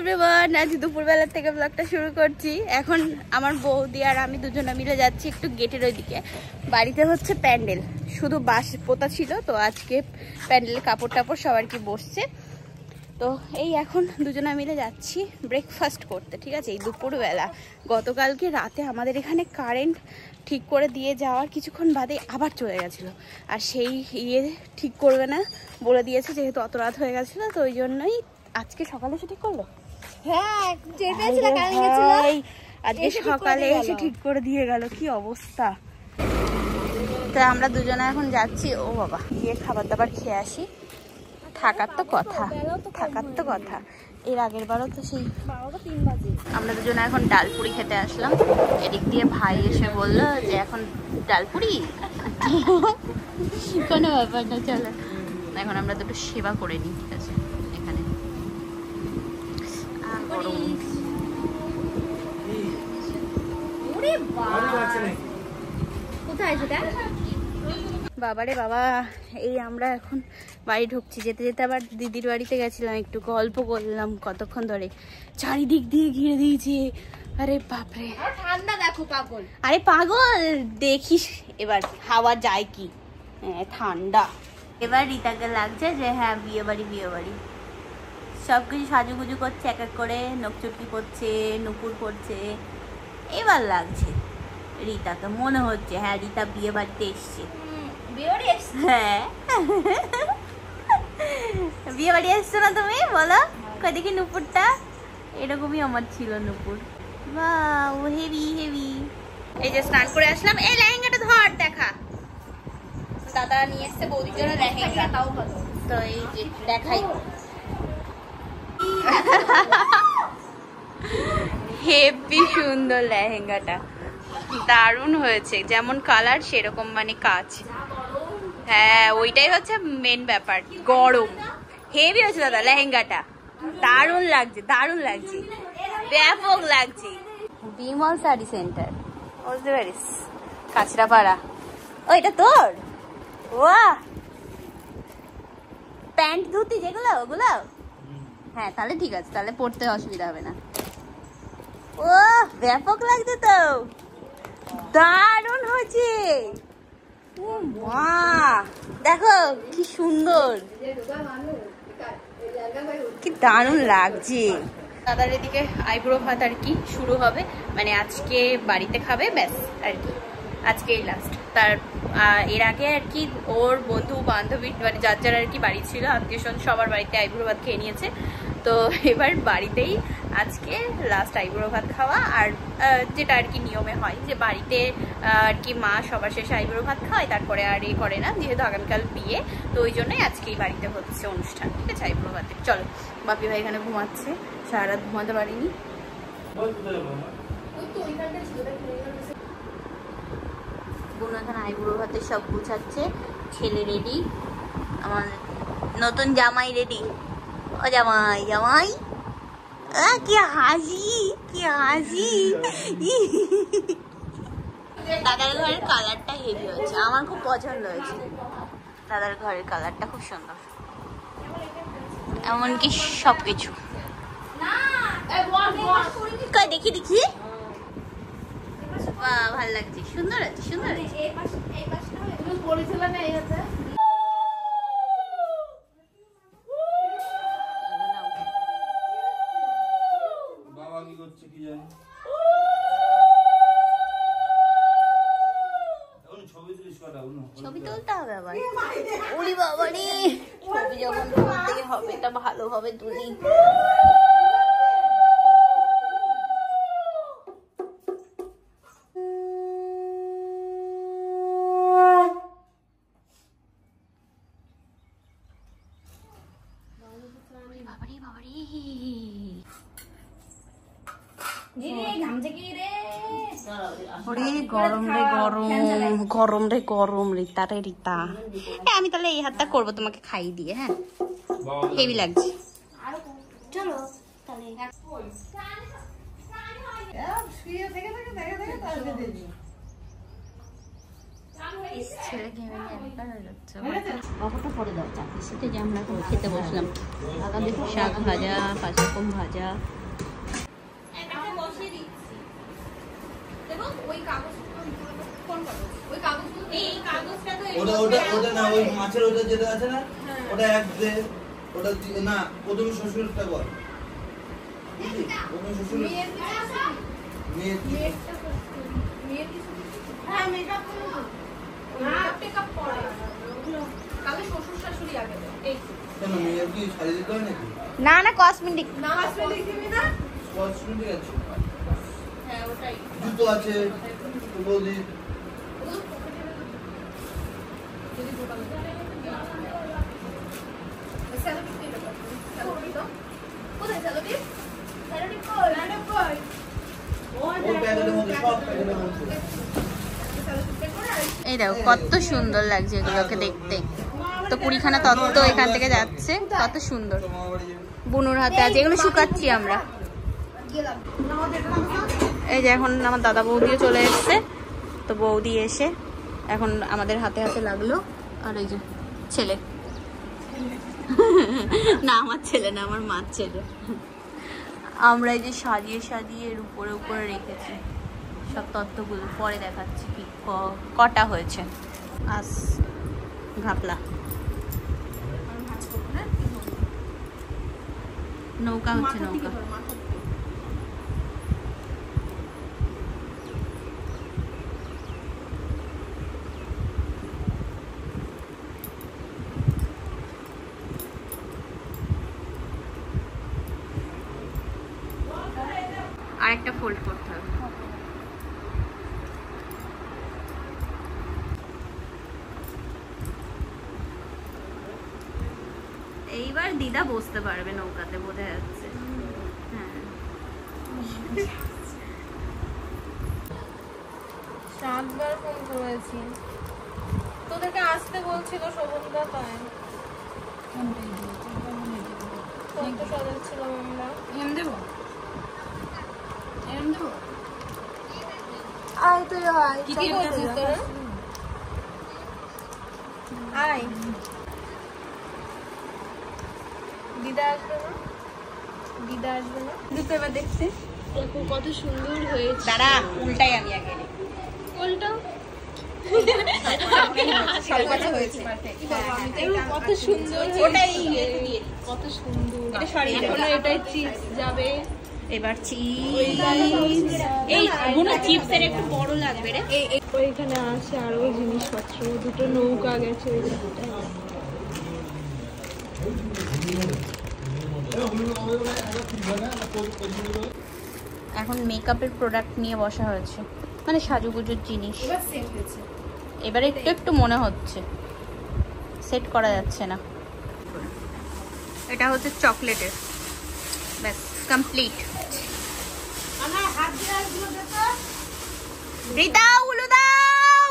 Everyone, আজ দুপুরবেলা থেকে ব্লগটা শুরু করছি। এখন আমার বৌদি আর আমি দুজনে মিলে যাচ্ছি একটু গেটের ওইদিকে। বাড়িতে হচ্ছে প্যান্ডেল, শুধু বাঁশ পোতা ছিল, তো আজকে প্যান্ডেলের কাপড় টাপড় সবার কি বসছে। তো এই এখন দুজনে মিলে যাচ্ছি ব্রেকফাস্ট করতে, ঠিক আছে, এই দুপুরবেলা। গতকালকে রাতে আমাদের এখানে কারেন্ট ঠিক করে দিয়ে যাওয়ার কিছুক্ষণ বাদে আবার চলে গেছিলো, আর সেই ঠিক করবে না বলে দিয়েছে, যেহেতু অত রাত হয়ে গেছিলো, তো ওই জন্যই আজকে সকালে এসে ঠিক করলো। হ্যাঁ, আজকে সকালে এসে ঠিক করে দিয়ে গেল। কি অবস্থা! তো আমরা দুজনে এখন যাচ্ছি, ও বাবা, গিয়ে খাবার দাবার খেয়ে আসি। থাকার তো কথা, এর আগের বারও তো সেই 3 বাজে আমরা দুজনে এখন ডালপুরি খেতে আসলাম। এদিক দিয়ে ভাই এসে বললো যে এখন ডালপুরি কোনো ব্যাপার না, চলো। এখন আমরা দুটো সেবা করে নিই, ঠিক আছে। এখানে কোথায় সেটা? বাবারে বাবা, এই আমরা এখন বাড়ি ঢুকছি। যেতে যেতে আবার দিদির বাড়িতে গেছিলাম, একটু গল্প করলাম কতক্ষণ ধরে। চারিদিক দিয়ে ঘিরে দিয়েছে। আরে বাপরে, ঠান্ডা দেখো পাগল। আরে পাগল, দেখিস এবার হাওয়া যায় কি। হ্যাঁ, ঠান্ডা। এবার রিতাকে লাগছে যে হ্যাঁ বিয়ে বাড়ি। সবকিছু সাজুগুজু করছে, এক এক করে নকচুটকি করছে, নুপুর করছে। এবার লাগছে রিতাকে, মনে হচ্ছে হ্যাঁ রিতা বিয়ে বাড়িতে এসছে। হ্যাঁ, বিয়ে বাড়ি এসছো না তুমি? বলো কই দেখি নুপুরটা। এরকমই আমার ছিল নুপুর। বাহ, হেভি। এই যে স্নান করে আসলাম। এই লেহেঙ্গাটা ধর, দেখা। দাদা নিয়ে এসছে বৌদির জন্য লেহেঙ্গা, তাও ভালো। তো এই যে দেখাই, হেভি সুন্দর লেহেঙ্গাটা, দারুণ হয়েছে। যেমন কালার সেরকম মানে কাজ। হ্যাঁ, ওইটাই হচ্ছে মেন ব্যাপার। গরম হেভি হয়েছে দাদা লেহেঙ্গাটা, দারুণ লাগছে, ব্যাপক লাগছে। বিমল শাড়ি সেন্টার, বুঝতে পারিস, কাঁচরাপাড়া। ওইটা তোর? ওয়াহ, প্যান্ট ধুতি যেগুলো ওগুলো? হ্যাঁ, তাহলে ঠিক আছে, তাহলে পড়তে অসুবিধা হবে না। ও ব্যাপক লাগছে তো, দারুণ হয়েছে। ও মা, দেখো কি সুন্দর, কি দারুণ লাগছে। দাদার এদিকে আইব্রো ভাত আর কি শুরু হবে, মানে আজকে বাড়িতে খাবে, ব্যাস আর কি, আজকেই লাস্ট। তার এর আগে আর কি ওর বন্ধু বান্ধবী মানে যার যার আর কি বাড়ি ছিল, আত্মীয় স্বজন সবার বাড়িতে আইব্রো ভাত খেয়ে নিয়েছে। তো এবার বাড়িতেই আজকে লাস্ট আইব্রো ভাত খাওয়া। আর যেটা আর কি নিয়মে হয় যে বাড়িতে আর কি মা সবার শেষে আইব্রো ভাত খাওয়ায়, তারপরে আর এ করে না, যেহেতু আগামীকাল বিয়ে, তো ওই জন্যই আজকেই বাড়িতে হচ্ছে অনুষ্ঠান, ঠিক আছে, আইব্রো ভাতের। চলো, বাপি ভাই এখানে ঘুমাচ্ছে, সারা রাত ঘুমাতে পারিনি। বোন এখানে আইব্রো ভাতের সব গুছাচ্ছে, ছেলে রেডি, আমার নতুন জামাই রেডি। ও জামাই কি হাসি। দাদার ঘরের কালারটা হেভি হয়েছে, আমার খুব পছন্দ হয়েছে। দাদার ঘরের কালারটা খুব সুন্দর, এমনকি সবকিছু। দেখি বাহ, ভালো লাগছে, সুন্দর আছে। ছবি তুলতে হবে আবার, ওরে বাবা রে, ছবি যখন তুলতে হবে তা ভালোভাবে তুলি। গরম রিতা। আমি তাহলে এই হাতটা করবো তোমাকে খাইয়ে দিয়ে। হ্যাঁ, হেভি লাগছে। চলো তাহলে। ছেলেকে অপরটা পরে দাও চাকরির সাথে যে আমরা এখন খেতে বসলাম। শাক ভাজা, 5 রকম ভাজা। ওটা না, ওই মাছের ওটা যেটা আছে না, ওটা এক দে, ওটা না প্রথমে শ্বশুরটা বল। প্রথমে শ্বশুর না না কসমেটিক জুতো আছে বৌদি। এই দেখো কত সুন্দর লাগছে এগুলোকে দেখতে। তো 20খানা তত্ত্ব এখান থেকে যাচ্ছে, কত সুন্দর। বুনুর হাতে আছে, এগুলো শুকাচ্ছি আমরা। এই যে এখন আমার দাদা বৌদিও চলে এসছে। তো বৌদি এসে এখন আমাদের হাতে হাতে লাগলো। আর এই যে ছেলে, না আমার ছেলে না, আমার মার ছেলে। আমরা এই যে সাজিয়ে সাজিয়ে এর উপরে উপরে রেখেছি সব তত্ত্বগুলো। পরে দেখাচ্ছি কি কটা হয়েছে। আস ঘাপলা নৌকা হচ্ছে, নৌকা। আরেকটা ফোল্ড করতে হবে। এইবার দিদা বসতে পারবে নৌকাতে, বোঝা যাচ্ছে। হ্যাঁ 7 বার ফোন করেছি, তোদেরকে আসতে বলছিল শোভনদা, তাই ফোন তো সাজাচ্ছিলাম আমরা। দেবো আয় তুই আয়, কি করছিস তোরা? আয়, দিদা আসবে না, দিদা আসবে না। দিতে এবার দেখতে দেখো কত সুন্দর হয়েছে। দাঁড়া, উল্টাই আমি আগে উল্টো কত সুন্দর, ওটাই কত সুন্দর। এটা সরি, এখনো এটাই চিপস যাবে। এবার চিপস, এই কোনো চিপসের একটু বড় লাগবে রে। ওইখানে আছে আরো জিনিসপত্র, দুটো নৌকা গেছে ওই দিকটা। এখন মেকআপের প্রোডাক্ট নিয়ে বসা হয়েছে, মানে সাজুগুজুর জিনিস। এবারে একটু একটু মনে হচ্ছে, সেট করা যাচ্ছে না। এটা হচ্ছে চকলেটের, ব্যাস কমপ্লিট। দাও উলু দাও,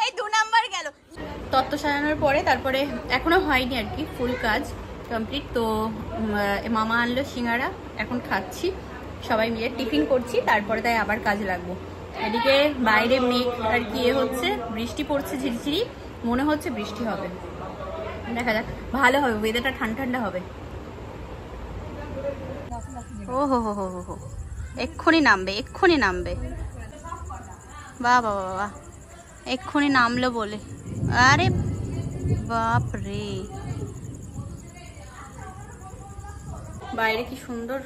এই 2 নাম্বার গেল। তত্ত্ব সাজানোর পরে তারপরে এখনো হয়নি আর কি, ফুল কাজ কমপ্লিট। তো মামা আনলো সিঙ্গারা, এখন খাচ্ছি সবাই মিলে, টিফিন করছি, তারপরে তাই আবার কাজে লাগবো। এদিকে বাইরে মেঘ আর কি হচ্ছে, বৃষ্টি পড়ছে ঝিরিঝিরি, মনে হচ্ছে বৃষ্টি হবে। দেখা যাক, ভালো হবে, ওয়েদারটা ঠান্ডা ঠান্ডা হবে। ও হো হো হো হো, এক্ষুনি নামবে, এক্ষুনি নামবে। বাহ বাহ বাহ, এক্ষুনি নামলো বলে। আরে বাপ রে, বাইরে কি সুন্দর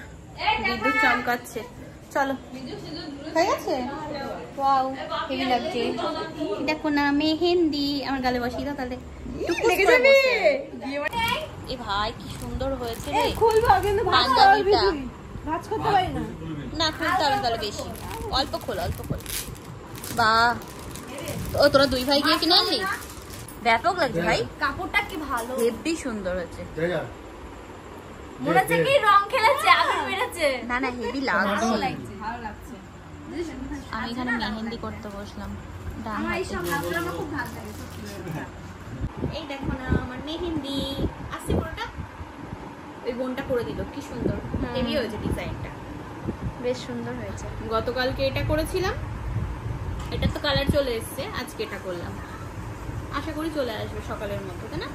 বিদ্যুৎ চমকাচ্ছে। চলো, হয়ে গেছে। ওয়াও, হেভি লাগছে। দেখো না মেহেন্দি, আমার গালে বসিয়ে দাও তাহলে। এ ভাই কি সুন্দর হয়েছে রে। পাঞ্জাবিটা ভাঁজ করতে পারি না, না খুলতে হবে তাহলে বেশি, অল্প খোল অল্প খোল। বাহ, ও তোরা 2 ভাই গিয়ে কিনে আনলি? ব্যাপক লাগছে ভাই, কাপড়টা কি ভালো, হেভি সুন্দর হয়েছে। মনে হচ্ছে কি রং খেলেছে, আগুন মেরেছে। না না হেভি লাগছে, ভালো লাগছে। আমি এখানে মেহেন্দি করতে বসলাম। আমার এইসব ভাবনা আমার খুব ভালো লাগে। এই দেখো না আমার মেহেন্দি আসছে পুরোটা, ওই বোনটা করে দিল, কি সুন্দর হেভি হয়েছে ডিজাইনটা। বেশ সুন্দর হয়েছে। গতকালকে এটা করেছিলাম, এটা তো কালার চলে এসছে, আজকে এটা করলাম, আশা করি চলে আসবে সকালের মতো, তাই না?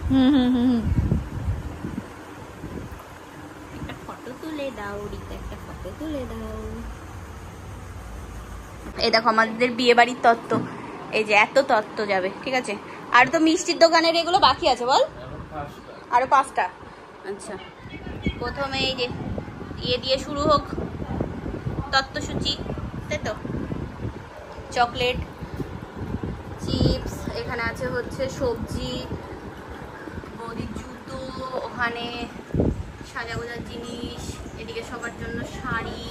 একটা ফটো তুলে দাও রিতা, একটা ফটো তুলে দাও। এই দেখো আমাদের বিয়ে বাড়ির তত্ত্ব, এই যে এত তত্ত্ব যাবে, ঠিক আছে। আর তো মিষ্টির দোকানের এগুলো বাকি আছে, বল আরো 5টা। আচ্ছা, প্রথমে এই যে দিয়ে শুরু হোক তত্ত্বসূচি, তাই তো। চকলেট, চিপস, এখানে আছে হচ্ছে সবজি, বৌদির জুতো, ওখানে সাজা গোজার জিনিস, এদিকে সবার জন্য শাড়ি,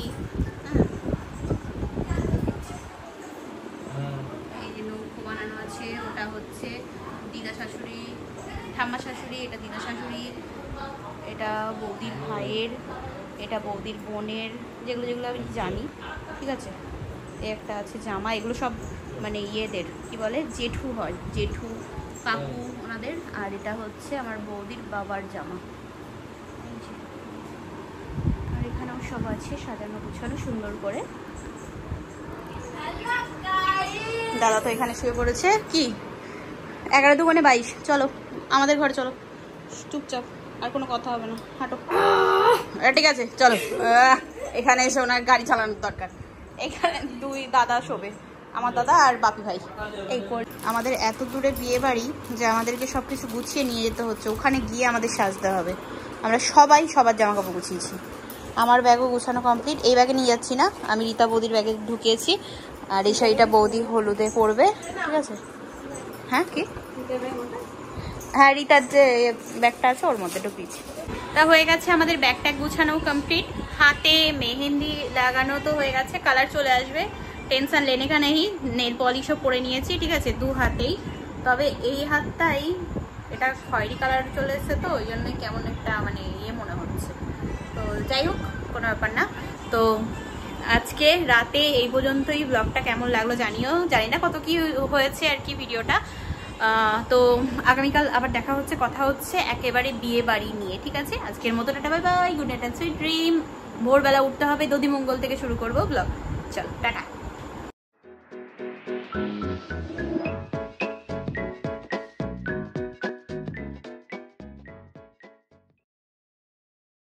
এই যে নৌকো বানানো আছে, ওটা হচ্ছে দিদা শাশুড়ি, ঠাম্মা শাশুড়ি, এটা দিদা শাশুড়ির, এটা বৌদির ভাইয়ের, এটা বৌদির বোনের, যেগুলো আমি জানি, ঠিক আছে। এই একটা আছে জামা, এগুলো সব মানে ইয়েদের কি বলে, জেঠু হয়, জেঠু কাকু ওনাদের। আর এটা হচ্ছে আমার বৌদির বাবার জামা, আর এখানেও সব আছে সাজানো গুছানো সুন্দর করে। দাদা তো এখানে শুয়ে পড়েছে। কি 11 দুগুণে 22, চলো আমাদের ঘরে চলো, চুপচাপ, আর কোনো কথা হবে না, হাঁটো। ঠিক আছে চলো, এখানে এসে ওনার গাড়ি চালানোর দরকার। এখানে 2 দাদা শোবে, আমার দাদা আর বাপি ভাই। এই আমাদের এত দূরে বিয়ে বাড়ি যে আমাদেরকে সবকিছু গুছিয়ে নিয়ে যেতে হচ্ছে, ওখানে গিয়ে আমাদের সাজতে হবে। আমরা সবাই সবার জামা কাপড় গুছিয়েছি, আমার ব্যাগও গুছানো কমপ্লিট। এই ব্যাগে নিয়ে যাচ্ছি না, আমি রীতা বৌদির ব্যাগে ঢুকিয়েছি। আর এই শাড়িটা বৌদি হলুদে পরবে, ঠিক আছে। হ্যাঁ কি, হ্যাঁ রীতার যে ব্যাগটা আছে ওর মধ্যে ঢুকিয়েছি। তা হয়ে গেছে আমাদের ব্যাগ ট্যাগ গুছানো কমপ্লিট। হাতে মেহেন্দি লাগানো তো হয়ে গেছে, কালার চলে আসবে, টেনশন লেনে কা নেই। নেল পলিশও পরে নিয়েছি, ঠিক আছে, 2 হাতেই। তবে এই হাতটাই এটা খয়েরি কালার চলে এসছে, তো ওই জন্য কেমন একটা মানে ইয়ে মনে হচ্ছে। তো যাই হোক, কোনো ব্যাপার না। তো আজকে রাতে এই পর্যন্তই। ব্লগটা কেমন লাগলো জানিও, জানি না কত কি হয়েছে আর কি ভিডিওটা। তো আগামীকাল আবার দেখা হচ্ছে, কথা হচ্ছে একেবারে বিয়ে বাড়ি নিয়ে, ঠিক আছে। আজকের মতো tata, bye bye, good night and sweet dream. ভোরবেলা উঠতে হবে, দধিমঙ্গল থেকে শুরু করবো ব্লগ। চল টাটা।